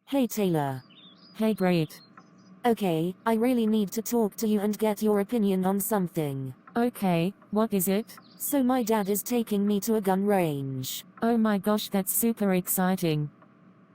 Hey Taylor. Hey Brett. Okay, I really need to talk to you and get your opinion on something. Okay, what is it? So my dad is taking me to a gun range. Oh my gosh, that's super exciting.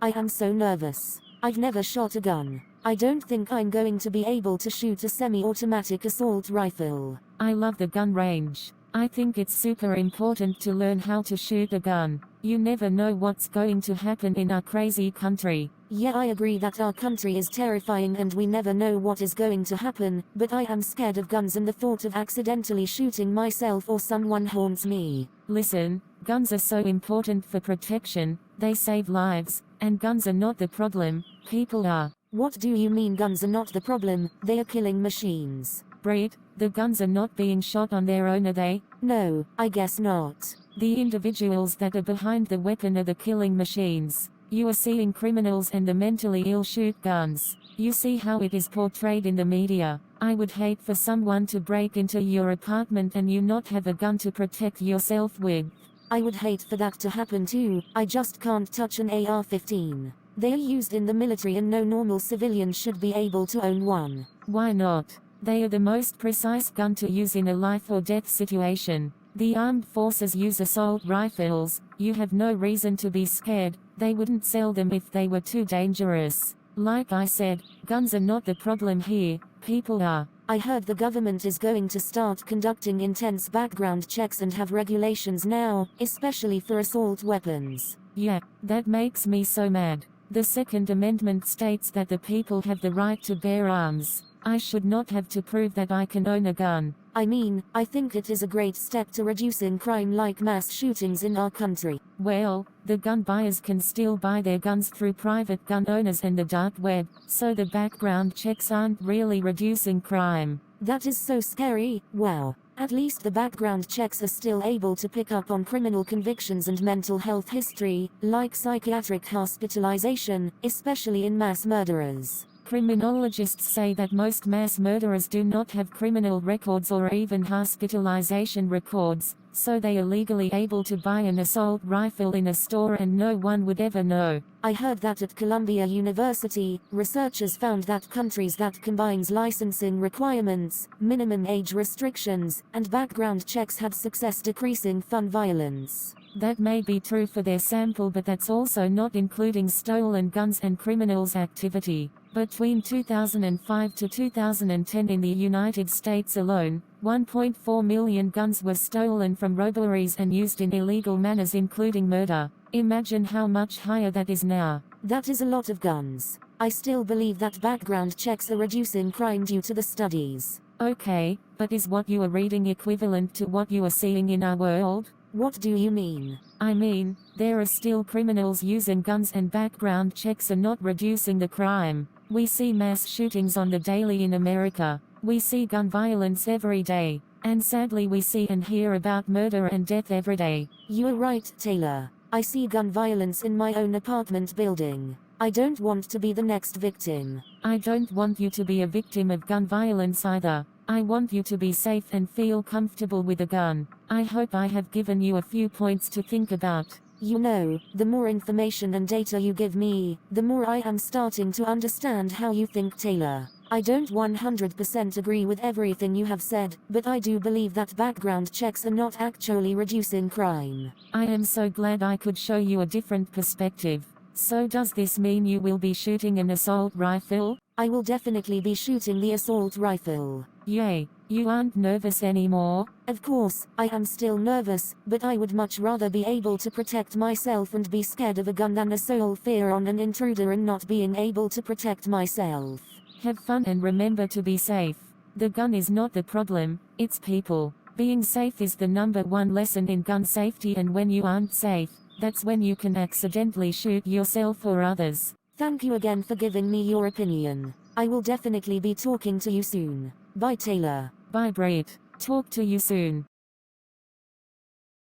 I am so nervous. I've never shot a gun. I don't think I'm going to be able to shoot a semi-automatic assault rifle. I love the gun range. I think it's super important to learn how to shoot a gun. You never know what's going to happen in our crazy country. Yeah, I agree that our country is terrifying and we never know what is going to happen, but I am scared of guns and the thought of accidentally shooting myself or someone haunts me. Listen, guns are so important for protection, they save lives, and guns are not the problem, people are. What do you mean guns are not the problem? They are killing machines. Brett, the guns are not being shot on their own, are they? No, I guess not. The individuals that are behind the weapon are the killing machines. You are seeing criminals and the mentally ill shoot guns. You see how it is portrayed in the media. I would hate for someone to break into your apartment and you not have a gun to protect yourself with. I would hate for that to happen too. I just can't touch an AR-15. They are used in the military and no normal civilian should be able to own one. Why not? They are the most precise gun to use in a life or death situation. The armed forces use assault rifles. You have no reason to be scared. They wouldn't sell them if they were too dangerous. Like I said, guns are not the problem here, people are. I heard the government is going to start conducting intense background checks and have regulations now, especially for assault weapons. Yeah, that makes me so mad. The Second Amendment states that the people have the right to bear arms. I should not have to prove that I can own a gun. I mean, I think it is a great step to reducing crime like mass shootings in our country. Well, the gun buyers can still buy their guns through private gun owners and the dark web, so the background checks aren't really reducing crime. That is so scary. Wow. At least the background checks are still able to pick up on criminal convictions and mental health history, like psychiatric hospitalization, especially in mass murderers. Criminologists say that most mass murderers do not have criminal records or even hospitalization records, so they are legally able to buy an assault rifle in a store and no one would ever know. I heard that at Columbia University, researchers found that countries that combines licensing requirements, minimum age restrictions, and background checks had success decreasing gun violence. That may be true for their sample, but that's also not including stolen guns and criminals activity. Between 2005 to 2010 in the United States alone, 1.4 million guns were stolen from robberies and used in illegal manners including murder. Imagine how much higher that is now. That is a lot of guns. I still believe that background checks are reducing crime due to the studies. Okay, but is what you are reading equivalent to what you are seeing in our world? What do you mean? I mean, there are still criminals using guns and background checks are not reducing the crime. We see mass shootings on the daily in America. We see gun violence every day. And sadly we see and hear about murder and death every day. You are right, Taylor. I see gun violence in my own apartment building. I don't want to be the next victim. I don't want you to be a victim of gun violence either. I want you to be safe and feel comfortable with a gun. I hope I have given you a few points to think about. You know, the more information and data you give me, the more I am starting to understand how you think, Taylor. I don't 100% agree with everything you have said, but I do believe that background checks are not actually reducing crime. I am so glad I could show you a different perspective. So does this mean you will be shooting an assault rifle? I will definitely be shooting the assault rifle. Yay, you aren't nervous anymore? Of course, I am still nervous, but I would much rather be able to protect myself and be scared of a gun than a sole fear on an intruder and not being able to protect myself. Have fun and remember to be safe. The gun is not the problem, it's people. Being safe is the #1 lesson in gun safety, and when you aren't safe, that's when you can accidentally shoot yourself or others. Thank you again for giving me your opinion. I will definitely be talking to you soon. Bye, Taylor. Bye, Brett. Talk to you soon.